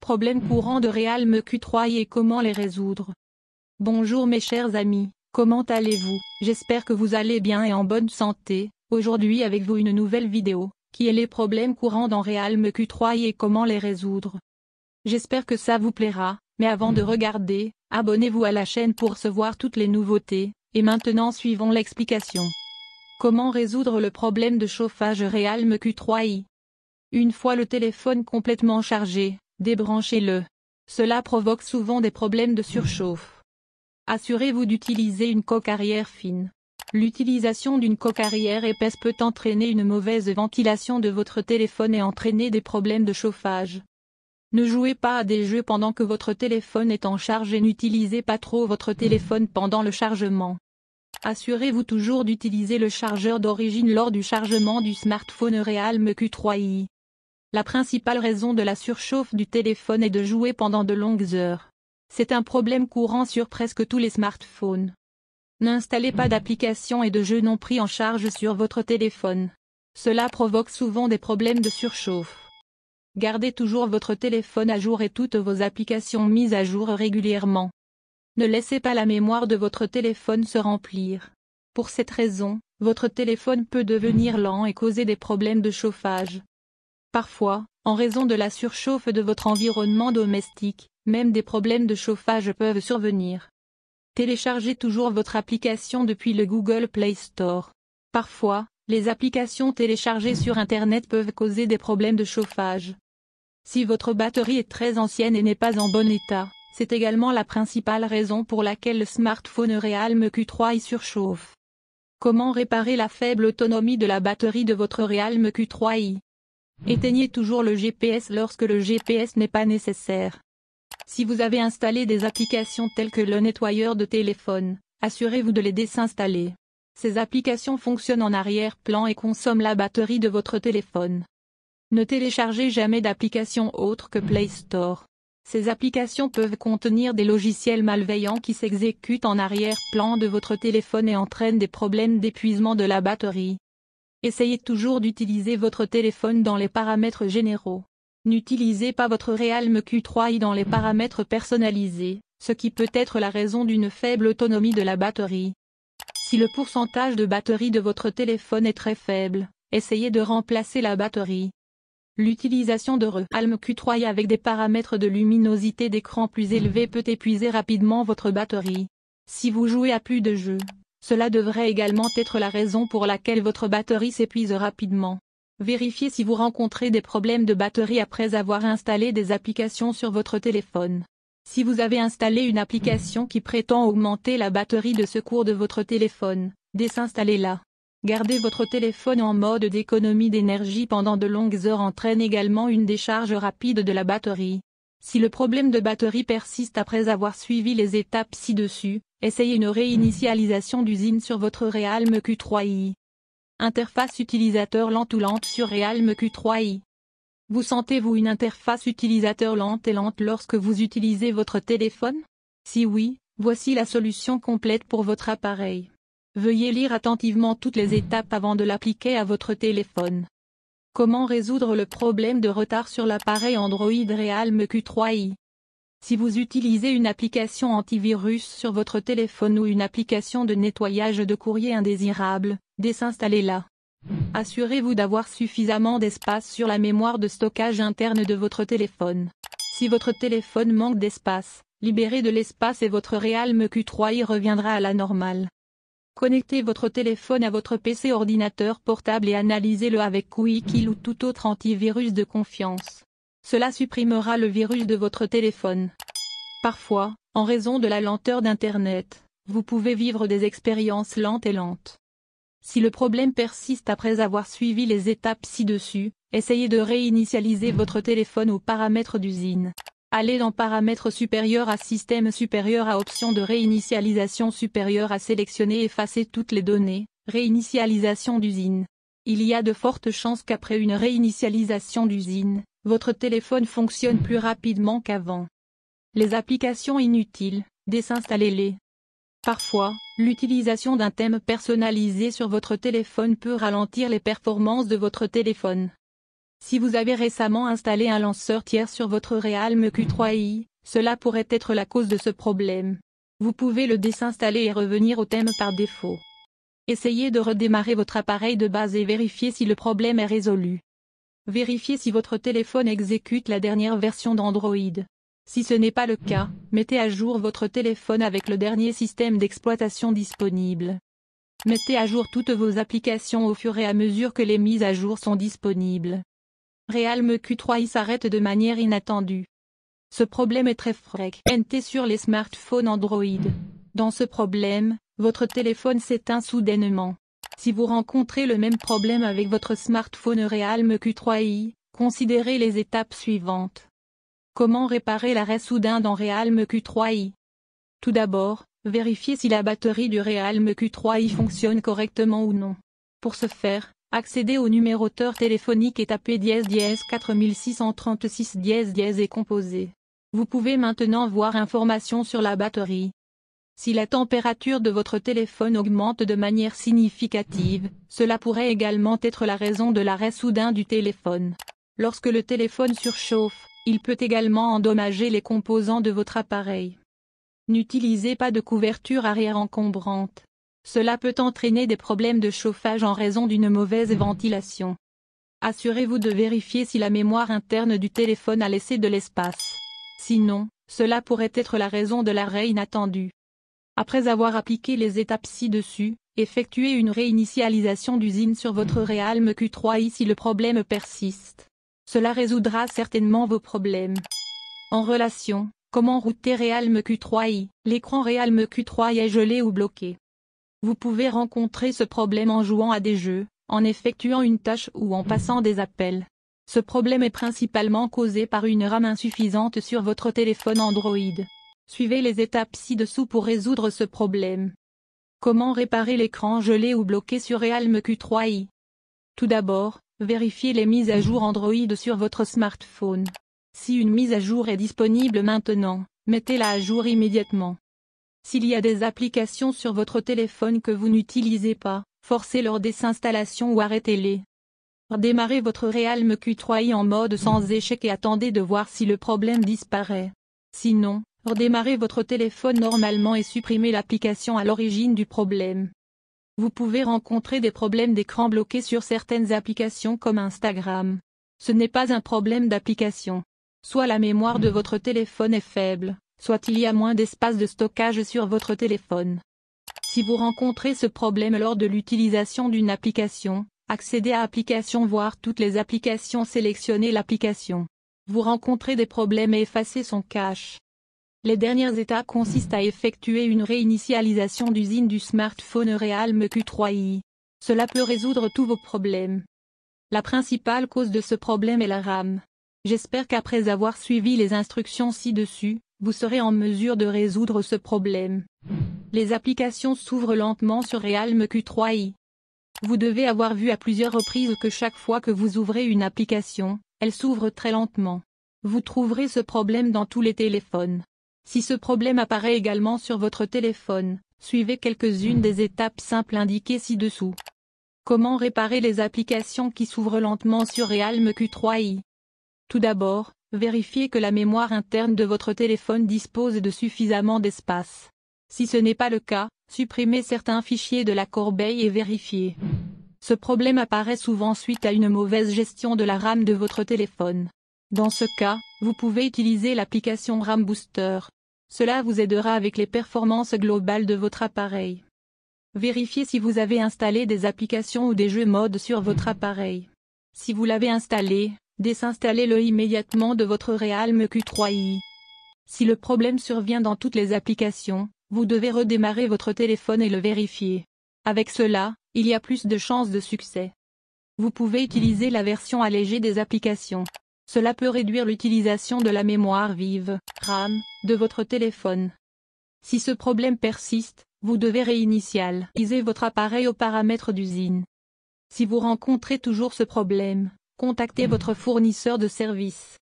problèmes courants de Realme Q3 et comment les résoudre. Bonjour mes chers amis, comment allez-vous? J'espère que vous allez bien et en bonne santé. Aujourd'hui avec vous une nouvelle vidéo, qui est les problèmes courants dans Realme Q3 et comment les résoudre. J'espère que ça vous plaira, mais avant de regarder, abonnez-vous à la chaîne pour recevoir toutes les nouveautés, et maintenant suivons l'explication. Comment résoudre le problème de chauffage Realme Q3i? Une fois le téléphone complètement chargé, débranchez-le. Cela provoque souvent des problèmes de surchauffe. Assurez-vous d'utiliser une coque arrière fine. L'utilisation d'une coque arrière épaisse peut entraîner une mauvaise ventilation de votre téléphone et entraîner des problèmes de chauffage. Ne jouez pas à des jeux pendant que votre téléphone est en charge et n'utilisez pas trop votre téléphone pendant le chargement. Assurez-vous toujours d'utiliser le chargeur d'origine lors du chargement du smartphone Realme Q3i. La principale raison de la surchauffe du téléphone est de jouer pendant de longues heures. C'est un problème courant sur presque tous les smartphones. N'installez pas d'applications et de jeux non pris en charge sur votre téléphone. Cela provoque souvent des problèmes de surchauffe. Gardez toujours votre téléphone à jour et toutes vos applications mises à jour régulièrement. Ne laissez pas la mémoire de votre téléphone se remplir. Pour cette raison, votre téléphone peut devenir lent et causer des problèmes de chauffage. Parfois, en raison de la surchauffe de votre environnement domestique, même des problèmes de chauffage peuvent survenir. Téléchargez toujours votre application depuis le Google Play Store. Parfois, les applications téléchargées sur Internet peuvent causer des problèmes de chauffage. Si votre batterie est très ancienne et n'est pas en bon état, c'est également la principale raison pour laquelle le smartphone Realme Q3i surchauffe. Comment réparer la faible autonomie de la batterie de votre Realme Q3i? Éteignez toujours le GPS lorsque le GPS n'est pas nécessaire. Si vous avez installé des applications telles que le nettoyeur de téléphone, assurez-vous de les désinstaller. Ces applications fonctionnent en arrière-plan et consomment la batterie de votre téléphone. Ne téléchargez jamais d'applications autres que Play Store. Ces applications peuvent contenir des logiciels malveillants qui s'exécutent en arrière-plan de votre téléphone et entraînent des problèmes d'épuisement de la batterie. Essayez toujours d'utiliser votre téléphone dans les paramètres généraux. N'utilisez pas votre Realme Q3i dans les paramètres personnalisés, ce qui peut être la raison d'une faible autonomie de la batterie. Si le pourcentage de batterie de votre téléphone est très faible, essayez de remplacer la batterie. L'utilisation de Realme Q3i avec des paramètres de luminosité d'écran plus élevés peut épuiser rapidement votre batterie. Si vous jouez à plus de jeux, cela devrait également être la raison pour laquelle votre batterie s'épuise rapidement. Vérifiez si vous rencontrez des problèmes de batterie après avoir installé des applications sur votre téléphone. Si vous avez installé une application qui prétend augmenter la batterie de secours de votre téléphone, désinstallez-la. Garder votre téléphone en mode d'économie d'énergie pendant de longues heures entraîne également une décharge rapide de la batterie. Si le problème de batterie persiste après avoir suivi les étapes ci-dessus, essayez une réinitialisation d'usine sur votre Realme Q3i. Interface utilisateur lente ou lente sur Realme Q3i. Vous sentez-vous une interface utilisateur lente et lente lorsque vous utilisez votre téléphone? Si oui, voici la solution complète pour votre appareil. Veuillez lire attentivement toutes les étapes avant de l'appliquer à votre téléphone. Comment résoudre le problème de retard sur l'appareil Android Realme Q3i? Si vous utilisez une application antivirus sur votre téléphone ou une application de nettoyage de courrier indésirable, désinstallez-la. Assurez-vous d'avoir suffisamment d'espace sur la mémoire de stockage interne de votre téléphone. Si votre téléphone manque d'espace, libérez de l'espace et votre Realme Q3i reviendra à la normale. Connectez votre téléphone à votre PC ordinateur portable et analysez-le avec QuickKill ou tout autre antivirus de confiance. Cela supprimera le virus de votre téléphone. Parfois, en raison de la lenteur d'Internet, vous pouvez vivre des expériences lentes. Si le problème persiste après avoir suivi les étapes ci-dessus, essayez de réinitialiser votre téléphone aux paramètres d'usine. Allez dans Paramètres supérieurs à Système supérieur à Options de réinitialisation supérieure à sélectionner Effacer toutes les données, Réinitialisation d'usine. Il y a de fortes chances qu'après une réinitialisation d'usine, votre téléphone fonctionne plus rapidement qu'avant. Les applications inutiles, désinstallez-les. Parfois, l'utilisation d'un thème personnalisé sur votre téléphone peut ralentir les performances de votre téléphone. Si vous avez récemment installé un lanceur tiers sur votre Realme Q3i, cela pourrait être la cause de ce problème. Vous pouvez le désinstaller et revenir au thème par défaut. Essayez de redémarrer votre appareil de base et vérifiez si le problème est résolu. Vérifiez si votre téléphone exécute la dernière version d'Android. Si ce n'est pas le cas, mettez à jour votre téléphone avec le dernier système d'exploitation disponible. Mettez à jour toutes vos applications au fur et à mesure que les mises à jour sont disponibles. Realme Q3i s'arrête de manière inattendue. Ce problème est très fréquent sur les smartphones Android. Dans ce problème, votre téléphone s'éteint soudainement. Si vous rencontrez le même problème avec votre smartphone Realme Q3i, considérez les étapes suivantes. Comment réparer l'arrêt soudain dans Realme Q3i? Tout d'abord, vérifiez si la batterie du Realme Q3i fonctionne correctement ou non. Pour ce faire, accédez au numéroteur téléphonique et tapez ** 4636 * et composez. Vous pouvez maintenant voir information sur la batterie. Si la température de votre téléphone augmente de manière significative, cela pourrait également être la raison de l'arrêt soudain du téléphone. Lorsque le téléphone surchauffe, il peut également endommager les composants de votre appareil. N'utilisez pas de couverture arrière encombrante. Cela peut entraîner des problèmes de chauffage en raison d'une mauvaise ventilation. Assurez-vous de vérifier si la mémoire interne du téléphone a laissé de l'espace. Sinon, cela pourrait être la raison de l'arrêt inattendu. Après avoir appliqué les étapes ci-dessus, effectuez une réinitialisation d'usine sur votre Realme Q3i si le problème persiste. Cela résoudra certainement vos problèmes. En relation, comment router Realme Q3i? L'écran Realme Q3i est gelé ou bloqué. Vous pouvez rencontrer ce problème en jouant à des jeux, en effectuant une tâche ou en passant des appels. Ce problème est principalement causé par une RAM insuffisante sur votre téléphone Android. Suivez les étapes ci-dessous pour résoudre ce problème. Comment réparer l'écran gelé ou bloqué sur Realme Q3i? Tout d'abord, vérifiez les mises à jour Android sur votre smartphone. Si une mise à jour est disponible maintenant, mettez-la à jour immédiatement. S'il y a des applications sur votre téléphone que vous n'utilisez pas, forcez leur désinstallation ou arrêtez-les. Démarrez votre Realme Q3i en mode sans échec et attendez de voir si le problème disparaît. Sinon, redémarrez votre téléphone normalement et supprimez l'application à l'origine du problème. Vous pouvez rencontrer des problèmes d'écran bloqué sur certaines applications comme Instagram. Ce n'est pas un problème d'application. Soit la mémoire de votre téléphone est faible, soit il y a moins d'espace de stockage sur votre téléphone. Si vous rencontrez ce problème lors de l'utilisation d'une application, accédez à Applications, voir toutes les applications, sélectionnez l'application. Vous rencontrez des problèmes et effacez son cache. Les dernières étapes consistent à effectuer une réinitialisation d'usine du smartphone Realme Q3i. Cela peut résoudre tous vos problèmes. La principale cause de ce problème est la RAM. J'espère qu'après avoir suivi les instructions ci-dessus, vous serez en mesure de résoudre ce problème. Les applications s'ouvrent lentement sur Realme Q3i. Vous devez avoir vu à plusieurs reprises que chaque fois que vous ouvrez une application, elle s'ouvre très lentement. Vous trouverez ce problème dans tous les téléphones. Si ce problème apparaît également sur votre téléphone, suivez quelques-unes des étapes simples indiquées ci-dessous. Comment réparer les applications qui s'ouvrent lentement sur Realme Q3i? Tout d'abord, vérifiez que la mémoire interne de votre téléphone dispose de suffisamment d'espace. Si ce n'est pas le cas, supprimez certains fichiers de la corbeille et vérifiez. Ce problème apparaît souvent suite à une mauvaise gestion de la RAM de votre téléphone. Dans ce cas, vous pouvez utiliser l'application RAM Booster. Cela vous aidera avec les performances globales de votre appareil. Vérifiez si vous avez installé des applications ou des jeux mode sur votre appareil. Si vous l'avez installé, désinstallez-le immédiatement de votre Realme Q3i. Si le problème survient dans toutes les applications, vous devez redémarrer votre téléphone et le vérifier. Avec cela, il y a plus de chances de succès. Vous pouvez utiliser la version allégée des applications. Cela peut réduire l'utilisation de la mémoire vive, RAM, de votre téléphone. Si ce problème persiste, vous devez réinitialiser votre appareil aux paramètres d'usine. Si vous rencontrez toujours ce problème, contactez votre fournisseur de services.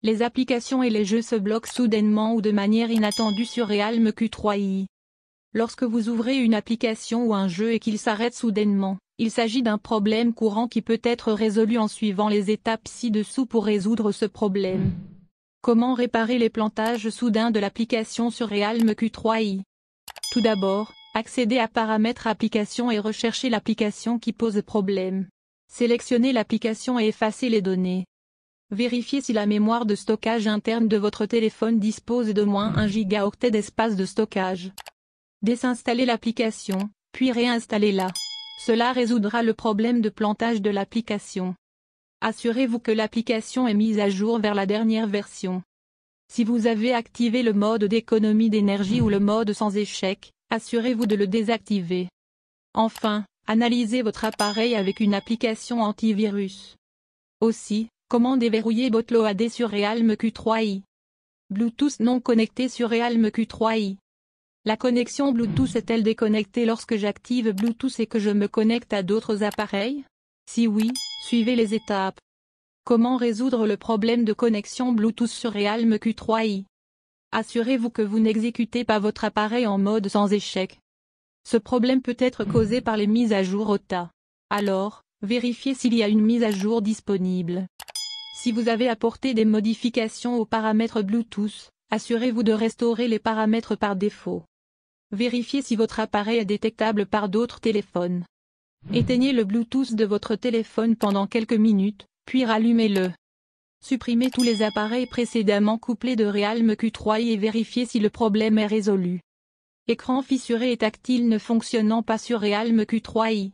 Les applications et les jeux se bloquent soudainement ou de manière inattendue sur Realme Q3i. Lorsque vous ouvrez une application ou un jeu et qu'il s'arrête soudainement, Il s'agit d'un problème courant qui peut être résolu en suivant les étapes ci-dessous pour résoudre ce problème. Comment réparer les plantages soudains de l'application sur Realme Q3i? Tout d'abord, accédez à Paramètres Application et recherchez l'application qui pose problème. Sélectionnez l'application et effacez les données. Vérifiez si la mémoire de stockage interne de votre téléphone dispose de moins 1 gigaoctet d'espace de stockage. Désinstallez l'application, puis réinstallez-la. Cela résoudra le problème de plantage de l'application. Assurez-vous que l'application est mise à jour vers la dernière version. Si vous avez activé le mode d'économie d'énergie ou le mode sans échec, assurez-vous de le désactiver. Enfin, analysez votre appareil avec une application antivirus. Aussi, comment déverrouiller BootloAD sur Realme Q3i? Bluetooth non connecté sur Realme Q3i. La connexion Bluetooth est-elle déconnectée lorsque j'active Bluetooth et que je me connecte à d'autres appareils? Si oui, suivez les étapes. Comment résoudre le problème de connexion Bluetooth sur Realme Q3i? Assurez-vous que vous n'exécutez pas votre appareil en mode sans échec. Ce problème peut être causé par les mises à jour OTA. Alors, vérifiez s'il y a une mise à jour disponible. Si vous avez apporté des modifications aux paramètres Bluetooth, assurez-vous de restaurer les paramètres par défaut. Vérifiez si votre appareil est détectable par d'autres téléphones. Éteignez le Bluetooth de votre téléphone pendant quelques minutes, puis rallumez-le. Supprimez tous les appareils précédemment couplés de Realme Q3i et vérifiez si le problème est résolu. Écran fissuré et tactile ne fonctionnant pas sur Realme Q3i.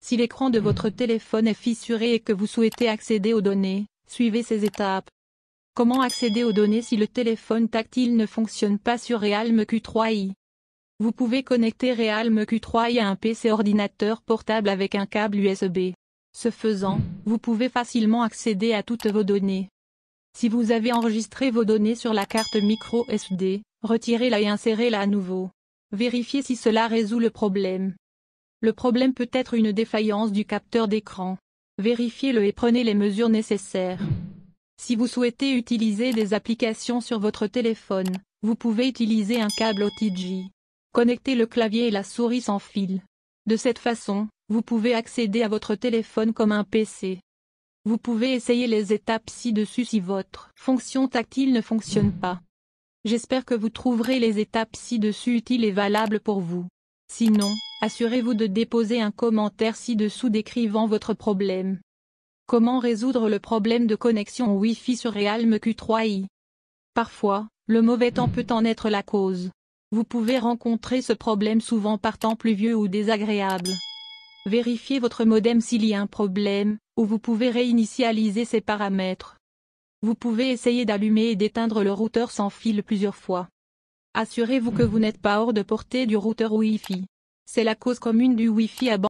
Si l'écran de votre téléphone est fissuré et que vous souhaitez accéder aux données, suivez ces étapes. Comment accéder aux données si le téléphone tactile ne fonctionne pas sur Realme Q3i? Vous pouvez connecter Realme Q3i à un PC ordinateur portable avec un câble USB. Ce faisant, vous pouvez facilement accéder à toutes vos données. Si vous avez enregistré vos données sur la carte micro SD, retirez-la et insérez-la à nouveau. Vérifiez si cela résout le problème. Le problème peut être une défaillance du capteur d'écran. Vérifiez-le et prenez les mesures nécessaires. Si vous souhaitez utiliser des applications sur votre téléphone, vous pouvez utiliser un câble OTG. Connectez le clavier et la souris sans fil. De cette façon, vous pouvez accéder à votre téléphone comme un PC. Vous pouvez essayer les étapes ci-dessus si votre fonction tactile ne fonctionne pas. J'espère que vous trouverez les étapes ci-dessus utiles et valables pour vous. Sinon, assurez-vous de déposer un commentaire ci-dessous décrivant votre problème. Comment résoudre le problème de connexion Wi-Fi sur Realme Q3i? Parfois, le mauvais temps peut en être la cause. Vous pouvez rencontrer ce problème souvent par temps pluvieux ou désagréable. Vérifiez votre modem s'il y a un problème, ou vous pouvez réinitialiser ses paramètres. Vous pouvez essayer d'allumer et d'éteindre le routeur sans fil plusieurs fois. Assurez-vous que vous n'êtes pas hors de portée du routeur Wi-Fi. C'est la cause commune du Wi-Fi à bande